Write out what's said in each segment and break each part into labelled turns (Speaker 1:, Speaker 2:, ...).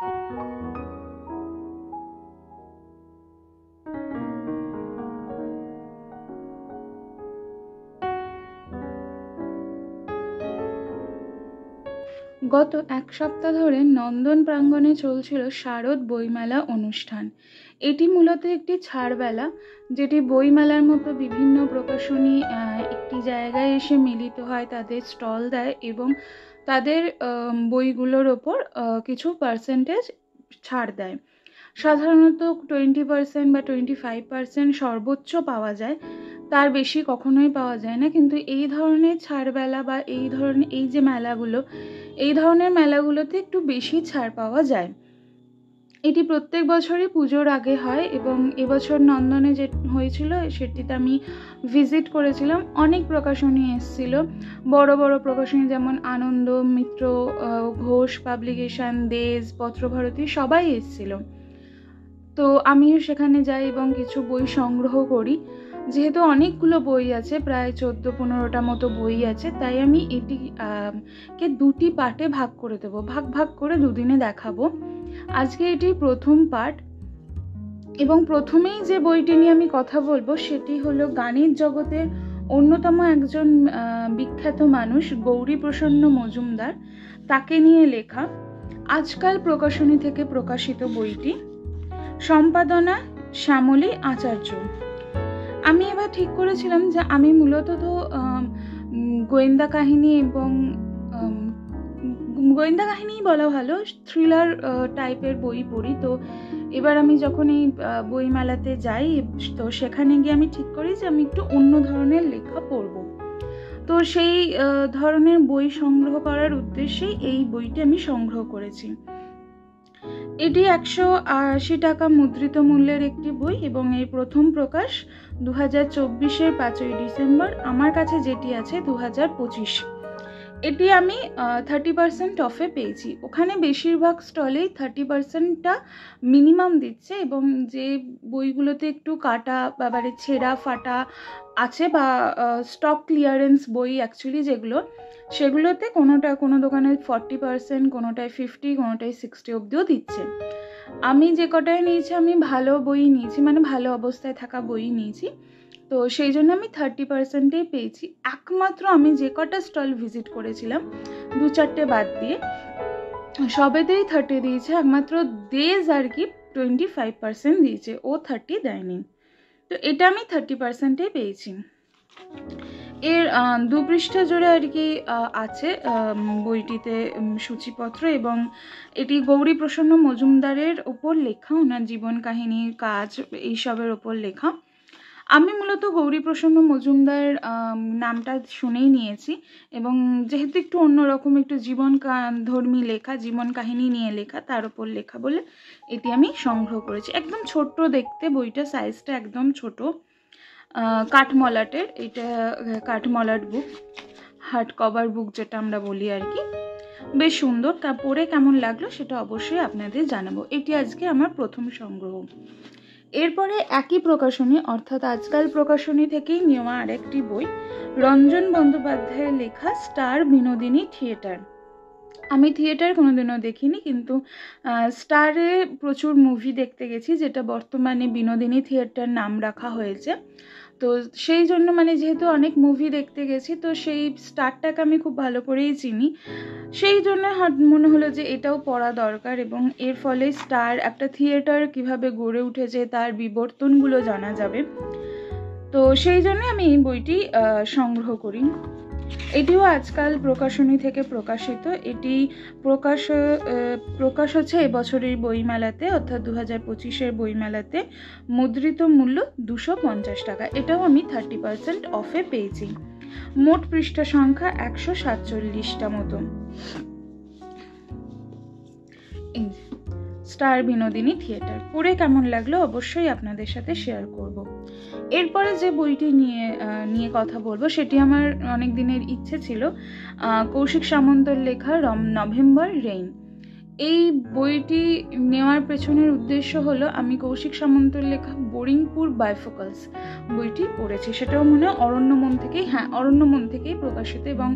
Speaker 1: গত এক সপ্তাহ ধরে নন্দন প্রাঙ্গণে চলছিল শারদ বইমেলা অনুষ্ঠান। এটি মূলত একটি ছাড়বেলা, যেটি বইমেলার মতো বিভিন্ন প্রকাশনী একটি জায়গায় এসে মিলিত হয়, তাদের স্টল দেয় এবং তাদের বইগুলোর ওপর কিছু পার্সেন্টেজ ছাড় দেয়। সাধারণত 20% বা 25% সর্বোচ্চ পাওয়া যায়, তার বেশি কখনোই পাওয়া যায় না। কিন্তু এই ধরনের ছাড়বেলা বা এই যে মেলাগুলো, এই ধরনের মেলাগুলোতে একটু বেশি ছাড় পাওয়া যায়। এটি প্রত্যেক বছরই পুজোর আগে হয় এবং এবছর নন্দনে যে হয়েছিল সেটিতে আমি ভিজিট করেছিলাম। অনেক প্রকাশনী এসেছিল, বড় বড় প্রকাশনী যেমন আনন্দ মিত্র, ঘোষ পাবলিকেশন, দেশ, পত্রভারতী সবাই এসেছিল। তো আমিও সেখানে যাই এবং কিছু বই সংগ্রহ করি। যেহেতু অনেকগুলো বই আছে, প্রায় 14-15টা মতো বই আছে, তাই আমি এটিকে দুটি পার্টে ভাগ করে দেবো, ভাগ করে দুদিনে দেখাবো। আজকে এটির প্রথম পার্ট এবং প্রথমেই যে বইটি নিয়ে আমি কথা বলবো সেটি হলো গানের জগতের অন্যতম একজন বিখ্যাত মানুষ গৌরীপ্রসন্ন মজুমদার, তাকে নিয়ে লেখা আজকাল প্রকাশনী থেকে প্রকাশিত বইটি। সম্পাদনা শ্যামলী আচার্য। আমি এবার ঠিক করেছিলাম যে আমি মূলত তো গোয়েন্দা কাহিনী এবং গোয়েন্দা কাহিনী বলা ভালো, থ্রিলার টাইপের বই পড়ি। তো এবার আমি যখন এই বইমেলাতে যাই, তো সেখানে গিয়ে আমি ঠিক করি যে আমি একটু অন্য ধরনের লেখা পড়ব। তো সেই ধরনের বই সংগ্রহ করার উদ্দেশ্যেই এই বইটি আমি সংগ্রহ করেছি। এটি 180 টাকা মুদ্রিত মূল্যের একটি বই এবং এই প্রথম প্রকাশ 2024-এর 5ই ডিসেম্বর। আমার কাছে যেটি আছে 2025। এটি আমি 30% অফে পেয়েছি। ওখানে বেশিরভাগ স্টলেই 30%টা মিনিমাম দিচ্ছে এবং যে বইগুলোতে একটু কাটা বা ছেঁড়া ফাটা আছে বা স্টক ক্লিয়ারেন্স বই অ্যাকচুয়ালি যেগুলো, সেগুলোতে কোনো দোকানে 40%, কোনোটায় 50, কোনোটায় 60 অবধিও দিচ্ছে। আমি যে কটায় নিয়েছি আমি ভালো বই নিয়েছি, মানে ভালো অবস্থায় থাকা বই নিয়েছি, তো সেই জন্য আমি 30%এই পেয়েছি। একমাত্র আমি যে কটা স্টল ভিজিট করেছিলাম 2-4টে বাদ দিয়ে সবেতেই 30 দিয়েছে, একমাত্র দেশ আর কি 25% দিয়েছে, ও 30 দেয়নি। তো এটা আমি 30%এই পেয়েছি। এর 2 পৃষ্ঠা জুড়ে আর কি আছে বইটিতে সূচিপত্র এবং এটি গৌরীপ্রসন্ন মজুমদারের ওপর লেখা, ওনার জীবন কাহিনী, কাজ এইসবের ওপর লেখা। আমি মূলত গৌরীপ্রসন্ন মজুমদার নামটা শুনেই নিয়েছি এবং যেহেতু একটু অন্যরকম, একটু ধর্মী লেখা, জীবন কাহিনী নিয়ে লেখা, তার উপর লেখা বলে এটি আমি সংগ্রহ করেছি। একদম ছোট্ট দেখতে বইটা, সাইজটা একদম ছোট, কাঠমলাটের। এটা কাঠমলাট বুক, হার্ড কভার বুক যেটা আমরা বলি আর কি। বেশ সুন্দর, তা পড়ে কেমন লাগলো সেটা অবশ্যই আপনাদের জানাবো। এটি আজকে আমার প্রথম সংগ্রহ। এরপরে একই প্রকাশনী অর্থাৎ আজকাল প্রকাশনী থেকেই নেওয়া আরেকটি বই, রঞ্জন বন্দ্যোপাধ্যায়ের লেখা স্টার বিনোদিনী থিয়েটার। আমি থিয়েটার কোনোদিনও দেখিনি, কিন্তু স্টারে প্রচুর মুভি দেখতে গেছি, যেটা বর্তমানে বিনোদিনী থিয়েটার নাম রাখা হয়েছে। তো সেই জন্য মানে যেহেতু অনেক মুভি দেখতে গেছি, তো সেই স্টারটাকে আমি খুব ভালো করেই চিনি, সেই জন্য মনে হলো যে এটাও পড়া দরকার এবং এর ফলে স্টার একটা থিয়েটার কিভাবে গড়ে উঠেছে তার বিবর্তনগুলো জানা যাবে। তো সেই জন্য আমি এই বইটি সংগ্রহ করি। এটিও আজকাল প্রকাশনী থেকে প্রকাশিত। এটি প্রকাশ হচ্ছে এবছরের বইমেলাতে, অর্থাৎ 2025-এর বইমেলাতে। মুদ্রিত মূল্য 250 টাকা। এটাও আমি 30% অফে পেয়েছি। মোট পৃষ্ঠা সংখ্যা 147টা মতো। স্টার বিনোদিনী থিয়েটার পড়ে কেমন লাগলো অবশ্যই আপনাদের সাথে শেয়ার করব। এরপরে যে বইটি নিয়ে কথা বলবো সেটি আমার অনেক দিনের ইচ্ছে ছিল, কৌশিক সামন্তর লেখা নভেম্বর রেইন। এই বইটি নেওয়ার পেছনের উদ্দেশ্য হলো আমি কৌশিক সামন্তর লেখা বোরিংপুর বাইফোকালস বইটি পড়েছি, সেটাও মনে হয় অরণ্যমন থেকেই প্রকাশিত এবং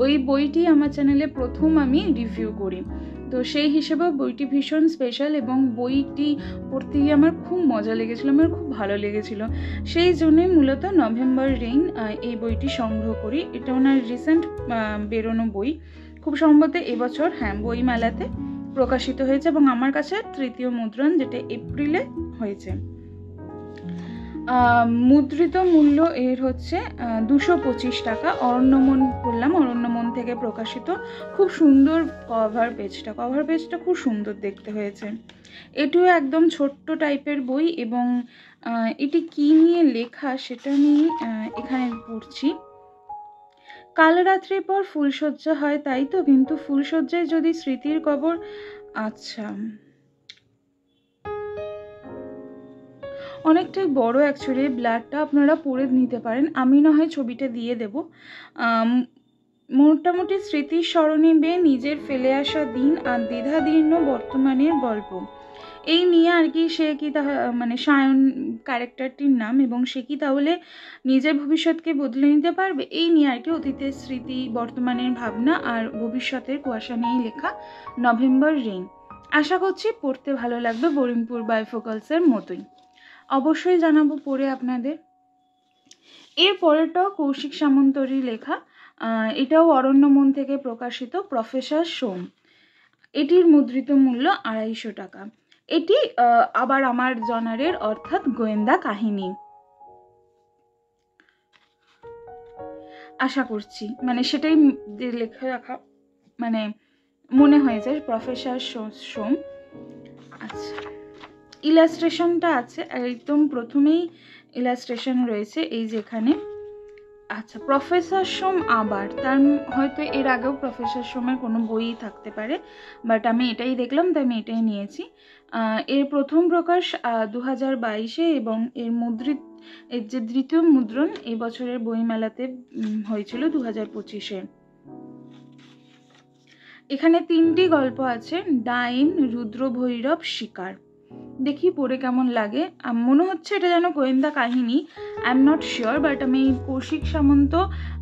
Speaker 1: ওই বইটি আমার চ্যানেলে প্রথম আমি রিভিউ করি। তো সেই হিসেবে বইটি ভীষণ স্পেশাল এবং বইটি পড়তে গিয়ে আমার খুব মজা লেগেছিলো, আমার খুব ভালো লেগেছিলো। সেই জন্যই মূলত নভেম্বর রেইন এই বইটি সংগ্রহ করি। এটা ওনার রিসেন্ট বেরোনো বই, খুব সম্ভবত এবছর বইমেলাতে প্রকাশিত হয়েছে এবং আমার কাছে তৃতীয় মুদ্রণ, যেটা এপ্রিলে হয়েছে। মুদ্রিত মূল্য এর হচ্ছে 225 টাকা। অরণ্যমন বললাম, অরণ্যমন থেকে প্রকাশিত। খুব সুন্দর কভার পেজটা খুব সুন্দর দেখতে হয়েছে। এটিও একদম ছোট্ট টাইপের বই এবং এটি কি নিয়ে লেখা সেটা আমি এখানে পড়ছি। কাল রাত্রির পর ফুলশয্যা হয়, তাই তো, কিন্তু ফুলশয্যায় যদি স্মৃতির কবর। আচ্ছা, অনেকটাই বড় অ্যাকচুয়ালি, ব্লাডটা আপনারা পড়ে নিতে পারেন, আমি না হয় ছবিটা দিয়ে দেব। মোটামুটি স্মৃতির স্মরণে নিজের ফেলে আসা দিন আর দ্বিধাদীর্ণ বর্তমানের গল্প, এই নিয়ে আর কি। সে কি মানে সায়ন ক্যারেক্টারটির নাম, এবং সে কি তাহলে নিজের ভবিষ্যৎকে বদলে নিতে পারবে, এই নিয়ে আর কি। অতীতের স্মৃতি, বর্তমানের ভাবনা আর ভবিষ্যতের কুয়াশা নিয়েই লেখা নভেম্বর রেইন। আশা করছি পড়তে ভালো লাগবে, বোরিংপুর বাইফোকালসের মতোই। অবশ্যই জানাবো পড়ে আপনাদের। এর পরেরটাও কৌশিক সামন্তরই লেখা, এটাও অরণ্যমন থেকে প্রকাশিত, প্রফেসর সোম। এটির মুদ্রিত মূল্য 250 টাকা। এটি আবার আমার জনারের, অর্থাৎ গোয়েন্দা কাহিনী। আশা করছি মানে সেটাই লেখা রাখা মানে মনে হয়ে যায়, প্রফেসর সোম। আচ্ছা, ইলাস্ট্রেশনটা আছে একদম প্রথমেই, ইলাস্ট্রেশন রয়েছে এই যেখানে। আচ্ছা, প্রফেসর সোম আবার, তার হয়তো এর আগেও প্রফেসর সোমের কোনো বই থাকতে পারে, বাট আমি এটাই দেখলাম তাই আমি এটাই নিয়েছি। এর প্রথম প্রকাশ 2022-এ এবং এর যে দ্বিতীয় মুদ্রণ এই বছরের বইমেলাতে হয়েছিল 2025-এ। এখানে 3টি গল্প আছে, ডাইন, রুদ্র ভৈরব, শিকার। দেখি পড়ে কেমন লাগে। মনে হচ্ছে এটা যেন গোয়েন্দা কাহিনী, I am not sure, but আমি কৌশিক সামন্ত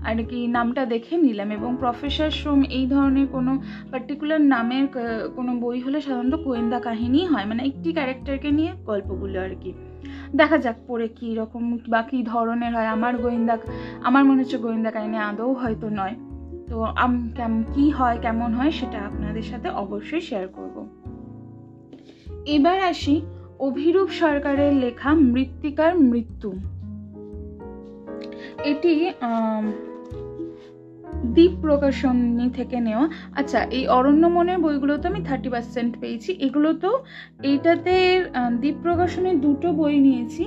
Speaker 1: আর কি নামটা দেখে নিলাম। এবং প্রফেসর সোম এই ধরনের কোনো পার্টিকুলার নামের কোনো বই হলে সাধারণত গোয়েন্দা কাহিনী হয়, মানে একটি ক্যারেক্টারকে নিয়ে গল্পগুলো আর কি। দেখা যাক পড়ে কী রকম বা কী ধরনের হয়। আমার মনে হচ্ছে গোয়েন্দা কাহিনী আদৌ হয়তো নয়, তো কি হয় কেমন হয় সেটা আপনাদের সাথে অবশ্যই শেয়ার করব। এবার আসি অভিরূপ সরকারের লেখা মৃত্তিকার মৃত্যু। এটি দ্বীপ প্রকাশনী থেকে নেওয়া। আচ্ছা, এই অরণ্যমনের বইগুলো তো আমি 30% পেয়েছি, এগুলো তো এইটাতে দ্বীপ প্রকাশনীর 2টো বই নিয়েছি।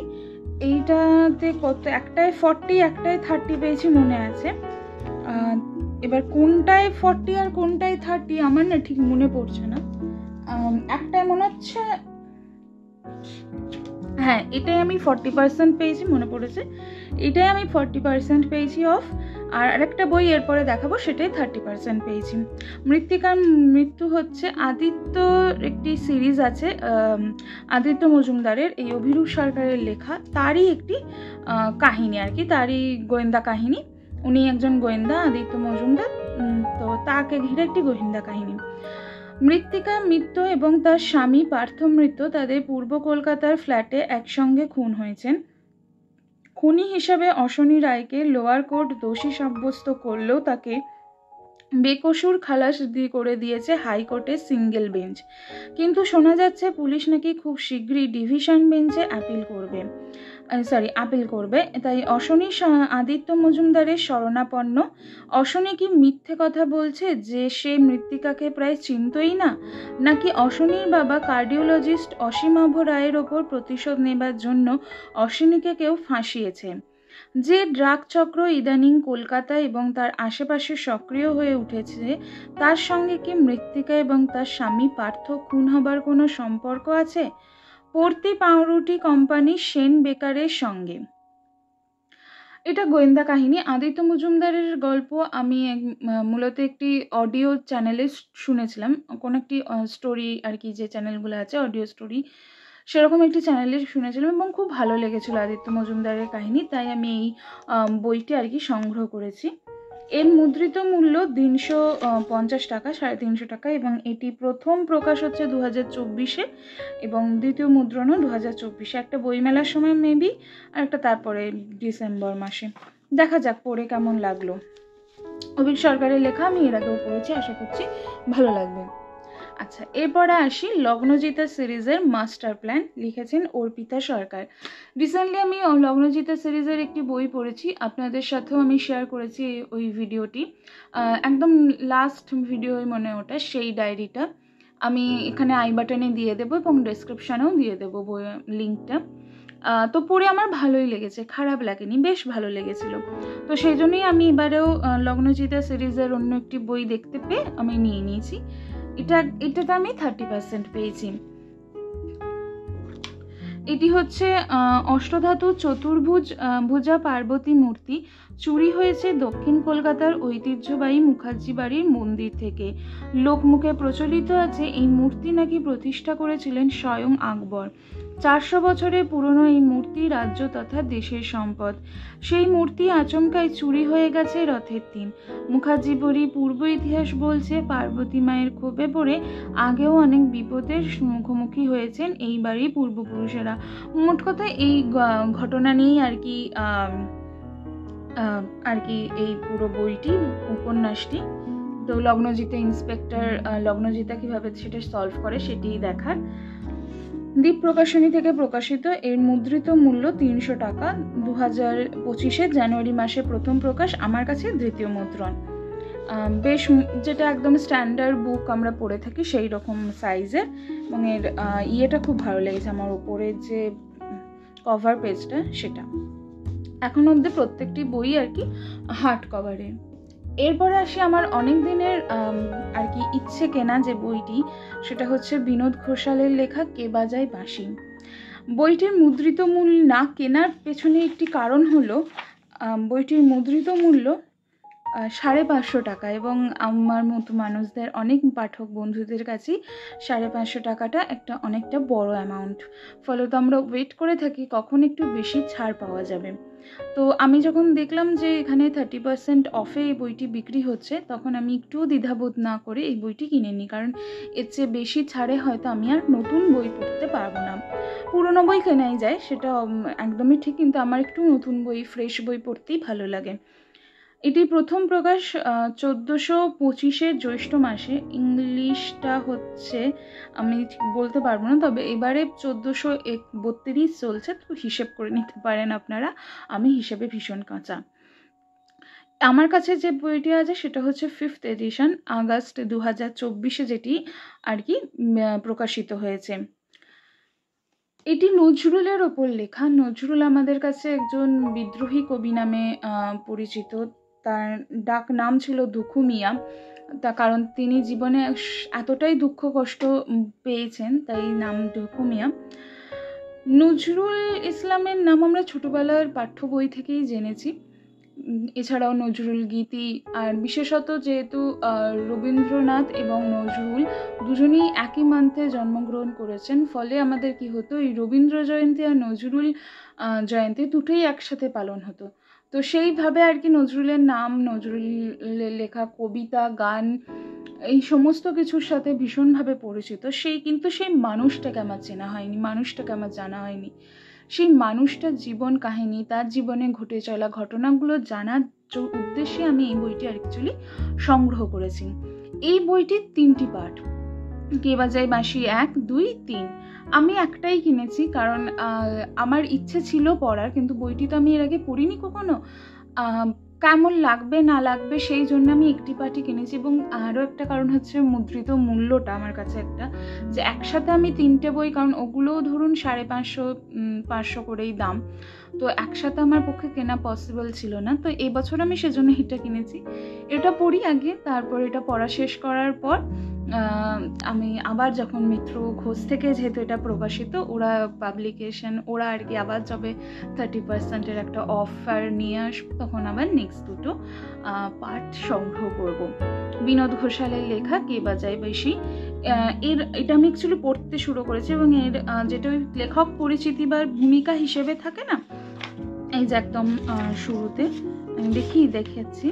Speaker 1: এইটাতে কত, একটায় 40 একটায় 30 পেয়েছি মনে আছে। এবার কোনটায় 40 আর কোনটায় 30 আমার না ঠিক মনে পড়ছে না। একটায় মনে হচ্ছে, হ্যাঁ এটাই আমি 40% পেয়েছি, মনে পড়েছে, এটাই আমি 40% পেয়েছি অফ। আর আরেকটা বই এরপরে দেখাবো, সেটাই 30% পেয়েছি। মৃত্তিকার মৃত্যু হচ্ছে আদিত্যর একটি সিরিজ আছে, আদিত্য মজুমদারের, এই অভিরূপ সরকারের লেখা, তারই একটি কাহিনী আর কি, তারই গোয়েন্দা কাহিনী। উনি একজন গোয়েন্দা, আদিত্য মজুমদার, তো তাকে ঘিরে একটি গোয়েন্দা কাহিনী। মৃত্তিকা মিত্র এবং তার স্বামী পার্থ মিত্র তাদের পূর্ব কলকাতার ফ্ল্যাটে একসঙ্গে খুন হয়েছেন। খুনি হিসাবে অশনি রায়কে লোয়ার কোর্ট দোষী সাব্যস্ত করলেও তাকে বেকসুর খালাস করে দিয়েছে হাইকোর্টের সিঙ্গেল বেঞ্চ। কিন্তু শোনা যাচ্ছে পুলিশ নাকি খুব শীঘ্রই ডিভিশন বেঞ্চে আপিল করবে। তাই অশনি আদিত্য মজুমদারের শরণাপন্ন। অশনি কি মিথ্যে কথা বলছে যে সে মৃত্তিকাকে প্রায় চিনতই না, নাকি অশনির বাবা কার্ডিওলজিস্ট অসীমাভ রায়ের ওপর প্রতিশোধ নেবার জন্য অশনিকে কেউ ফাঁসিয়েছে? যে ড্রাগ চক্র ইদানিং কলকাতা এবং তার আশেপাশে সক্রিয় হয়ে উঠেছে, তার সঙ্গে কি মৃত্তিকা এবং তার স্বামী পার্থ খুন হবার কোনো সম্পর্ক আছে? পড়তি পাউরুটি কোম্পানি সেন বেকারের সঙ্গে। এটা গোয়েন্দা কাহিনী। আদিত্য মজুমদারের গল্প আমি মূলত একটি অডিও চ্যানেলে শুনেছিলাম, কোন একটি স্টোরি আর কি, যে চ্যানেলগুলো আছে অডিও স্টোরি, সেরকম একটি চ্যানেলে শুনেছিলাম এবং খুব ভালো লেগেছিল আদিত্য মজুমদারের কাহিনী, তাই আমি এই বইটি আর কি সংগ্রহ করেছি। এর মুদ্রিত মূল্য 350 টাকা, 350 টাকা, এবং এটি প্রথম প্রকাশ হচ্ছে 2024-এ এবং দ্বিতীয় মুদ্রণও 2024-এ। একটা বইমেলার সময় মেবি, আর একটা তারপরে ডিসেম্বর মাসে। দেখা যাক পড়ে কেমন লাগলো। অভিক সরকারের লেখা আমি এর আগেও পড়েছি, আশা করছি ভালো লাগবে। আচ্ছা, এরপরে আসি লগ্নজিতা সিরিজের মাস্টার প্ল্যান, লিখেছেন অর্পিতা সরকার। রিসেন্টলি আমি লগ্নজিতা সিরিজের একটি বই পড়েছি, আপনাদের সাথেও আমি শেয়ার করেছি ওই ভিডিওটি, একদম লাস্ট ভিডিও মনে ওটা, সেই ডায়েরিটা আমি এখানে আই বাটনে দিয়ে দেবো এবং ডেসক্রিপশানেও দিয়ে দেবো বই লিঙ্কটা। তো পড়ে আমার ভালোই লেগেছে, খারাপ লাগেনি, বেশ ভালো লেগেছিল। তো সেই জন্যই আমি এবারেও লগ্নজিতা সিরিজের অন্য একটি বই দেখতে পেয়ে আমি নিয়ে নিয়েছি। এটাতে আমি 30% পেয়েছি। এটি হচ্ছে অষ্টধাতু চতুর্ভুজ ভুজা পার্বতী মূর্তি, চুরি হয়েছে দক্ষিণ কলকাতার ঐতিহ্যবাহী মুখার্জি বাড়ির মন্দির থেকে। লোকমুখে প্রচলিত আছে এই মূর্তি নাকি প্রতিষ্ঠা করেছিলেন স্বয়ং আকবর। 400 বছরের পুরনো এই মূর্তি রাজ্য তথা দেশের সম্পদ। সেই মূর্তি আচমকাই চুরি হয়ে গেছে রথের দিন। মুখার্জি বাড়ি পূর্ব ইতিহাস বলছে পার্বতী মায়ের ক্ষোভে পড়ে আগেও অনেক বিপদের মুখোমুখি হয়েছেন এই বাড়ির পূর্বপুরুষেরা। মোট কথা এই ঘটনা নিয়েই আর কি এই পুরো বইটি, উপন্যাসটি। তো লগ্নজিতা ইন্সপেক্টর লগ্নজিতা কিভাবে সেটা সলভ করে সেটি দেখার। দ্বীপ প্রকাশনী থেকে প্রকাশিত। এর মুদ্রিত মূল্য 300 টাকা। 2025-এ জানুয়ারি মাসে প্রথম প্রকাশ, আমার কাছে দ্বিতীয় মুদ্রণ। বেশ, যেটা একদম স্ট্যান্ডার্ড বুক আমরা পড়ে থাকি সেই রকম সাইজের, এবং এর ইয়েটা খুব ভালো লেগেছে আমার, উপরের যে কভার পেজটা সেটা। এখন অবধি প্রত্যেকটি বই আর কি হার্ড কভারের। এরপরে আসি আমার অনেক দিনের আর কি ইচ্ছে কেনা যে বইটি, সেটা হচ্ছে বিনোদ ঘোষালের লেখা কে বাজায় বাঁশি। বইটির মুদ্রিত মূল্য না কেনার পেছনে একটি কারণ হলো বইটির মুদ্রিত মূল্য 550 টাকা, এবং আমার মতো মানুষদের, অনেক পাঠক বন্ধুদের কাছেই 550 টাকাটা অনেকটা বড় অ্যামাউন্ট। ফলত আমরা ওয়েট করে থাকি কখন একটু বেশি ছাড় পাওয়া যাবে। তো আমি যখন দেখলাম যে এখানে 30% অফে এই বইটি বিক্রি হচ্ছে, তখন আমি একটু দ্বিধাবোধ না করে এই বইটি কিনে নিই, কারণ এর চেয়ে বেশি ছাড়ে হয়তো আমি আর নতুন বই পড়তে পারবো না। পুরনো বই কেনাই যায়, সেটা একদমই ঠিক, কিন্তু আমার একটু নতুন বই, ফ্রেশ বই পড়তেই ভালো লাগে। এটি প্রথম প্রকাশ 1425-এর জ্যৈষ্ঠ মাসে। ইংলিশটা হচ্ছে আমি ঠিক বলতে পারবো না, তবে এবারে 1432 চলছে, তো হিসেব করে নিতে পারেন আপনারা, আমি হিসেবে ভীষণ কাঁচা। আমার কাছে যে বইটি আছে সেটা হচ্ছে 5th এডিশন, আগস্ট 2024-এ যেটি আর কি প্রকাশিত হয়েছে। এটি নজরুলের ওপর লেখা। নজরুল আমাদের কাছে একজন বিদ্রোহী কবি নামে পরিচিত। তার ডাক নাম ছিল দুখু মিয়া, কারণ তিনি জীবনে এতটাই দুঃখ কষ্ট পেয়েছেন, তাই নাম দুখু মিয়া। নজরুল ইসলামের নাম আমরা ছোটবেলার পাঠ্য বই থেকেই জেনেছি। এছাড়াও নজরুল গীতি, আর বিশেষত যেহেতু রবীন্দ্রনাথ এবং নজরুল দুজনেই একই মান্থে জন্মগ্রহণ করেছেন, ফলে আমাদের কি হতো, এই রবীন্দ্র জয়ন্তী আর নজরুল জয়ন্তী দুটোই একসাথে পালন হতো। তো সেইভাবে আর কি নজরুলের নাম, নজরুলের লেখা কবিতা, গান, এই সমস্ত কিছুর সাথে ভীষণভাবে পরিচিত। কিন্তু সেই মানুষটাকে আমার চেনা হয়নি, মানুষটাকে আমার জানা হয়নি। সেই মানুষটার জীবন কাহিনী, তার জীবনে ঘটে চলা ঘটনাগুলো জানার উদ্দেশ্যে আমি এই বইটি অ্যাকচুয়ালি সংগ্রহ করেছি। এই বইটির 3টি পার্ট, কে বাজায় বাঁশি 1, 2, 3। আমি একটাই কিনেছি, কারণ আমার ইচ্ছে ছিল পড়ার, কিন্তু বইটি তো আমি এর আগে পড়িনি কখনো, কেমন লাগবে না লাগবে সেই জন্য আমি একটি পার্টই কিনেছি। এবং আরও একটা কারণ হচ্ছে মুদ্রিত মূল্যটা আমার কাছে যে একসাথে আমি 3টে বই, কারণ ওগুলোও ধরুন 550 করেই দাম, তো একসাথে আমার পক্ষে কেনা পসিবল ছিল না। তো এবছর আমি সেজন্য এটা কিনেছি। এটা পড়ি আগে, তারপর এটা পড়া শেষ করার পর আমি আবার যখন মিত্র ঘোষ থেকে, যেহেতু এটা প্রকাশিত, ওরা পাবলিকেশন, ওরা আর কি আবার যবে 30%-এর একটা অফার নিয়ে আসবো, তখন আবার নেক্সট দুটো পার্ট সংগ্রহ করব। বিনোদ ঘোষালের লেখা কে বাজায় বাঁশি, এটা আমি অ্যাকচুয়ালি পড়তে শুরু করেছি, এবং এর যেটা ওই লেখক পরিচিতি বা ভূমিকা হিসেবে থাকে না, এই যে একদম শুরুতে আমি দেখাচ্ছি,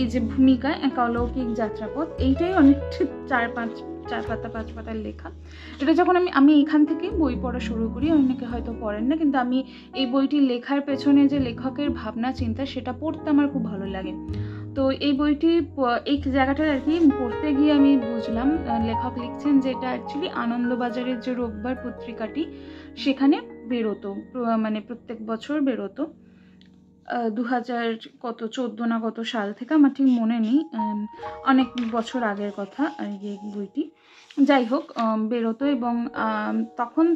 Speaker 1: এই যে ভূমিকা, এক অলৌকিক যাত্রাপথ, এইটাই অনেকটা 4 পাতা 5 পাতার লেখা। এটা যখন আমি এখান থেকেই বই পড়া শুরু করি, অনেকে হয়তো পড়েন না, কিন্তু আমি এই বইটি লেখার পেছনে যে লেখকের ভাবনা চিন্তা সেটা পড়তে আমার খুব ভালো লাগে। তো এই বইটি এই জায়গাটা আর কি পড়তে গিয়ে আমি বুঝলাম লেখক লিখছেন যে এটা অ্যাকচুয়ালি আনন্দবাজারের যে রোববার পত্রিকাটি সেখানে বেরোতো, মানে প্রত্যেক বছর বেরোতো 2014 না কত সাল থেকে, আমার ঠিক মনে নেই, অনেক বছর আগের কথা আর কি এই বইটি। যাই হোক বেরোতো, এবং তখন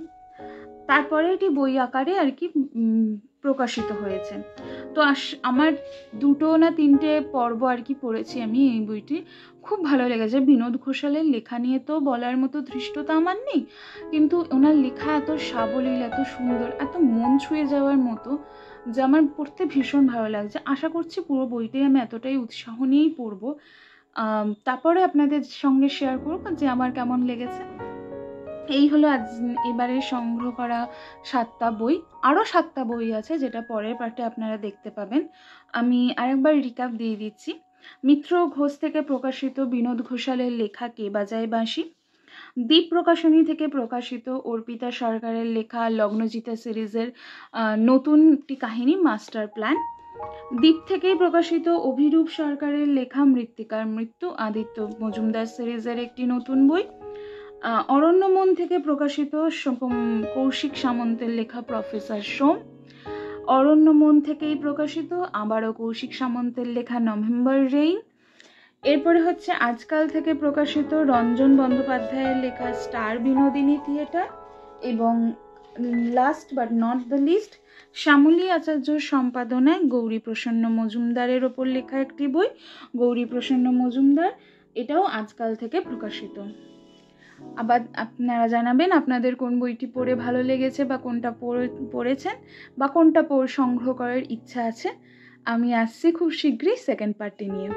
Speaker 1: তারপরে এটি বই আকারে আর কি প্রকাশিত হয়েছে। তো আমার 2 না 3টে পর্ব আর কি পড়েছি আমি এই বইটি, খুব ভালো লেগেছে। বিনোদ ঘোষালের লেখা নিয়ে তো বলার মতো ধৃষ্টতা আমার নেই, কিন্তু ওনার লেখা এত সাবলীল, এত সুন্দর, এত মন ছুঁয়ে যাওয়ার মতো যে আমার পড়তে ভীষণ ভালো লাগছে। আশা করছি পুরো বইটাই আমি এতটাই উৎসাহ নিয়েই পড়বো, তারপরে আপনাদের সঙ্গে শেয়ার করবো যে আমার কেমন লেগেছে। এই হলো এবারে সংগ্রহ করা 7টা বই। আরও 7টা বই আছে যেটা পরের পার্টে আপনারা দেখতে পাবেন। আমি আরেকবার রিক্যাপ দিয়ে দিচ্ছি। মিত্র ঘোষ থেকে প্রকাশিত বিনোদ ঘোষালের লেখা কে বাজায় বাঁশি। দ্বীপ প্রকাশনী থেকে প্রকাশিত অর্পিতা সরকারের লেখা লগ্নজিতা সিরিজের নতুন একটি কাহিনী মাস্টার প্ল্যান। দ্বীপ থেকেই প্রকাশিত অভিরূপ সরকারের লেখা মৃত্তিকার মৃত্যু আদিত্য মজুমদার সিরিজের একটি নতুন বই। অরণ্যমন থেকে প্রকাশিত কৌশিক সামন্তের লেখা প্রফেসর সোম। অরণ্যমন থেকেই প্রকাশিত আবারও কৌশিক সামন্তের লেখা নভেম্বর রেইন। এরপরে হচ্ছে আজকাল থেকে প্রকাশিত রঞ্জন বন্দ্যোপাধ্যায়ের লেখা স্টার বিনোদিনী থিয়েটার। এবং last but not the least, Shyamali আচার্যর সম্পাদনায় গৌরীপ্রসন্ন মজুমদারের ওপর লেখা একটি বই, গৌরীপ্রসন্ন মজুমদার, এটাও আজকাল থেকে প্রকাশিত। আবার আপনারা জানাবেন আপনাদের কোন বইটি পড়ে ভালো লেগেছে, বা কোনটা পড়েছেন, বা কোনটা সংগ্রহ করার ইচ্ছা আছে। আমি আসছি খুব শীঘ্রই সেকেন্ড পার্টটি নিয়ে।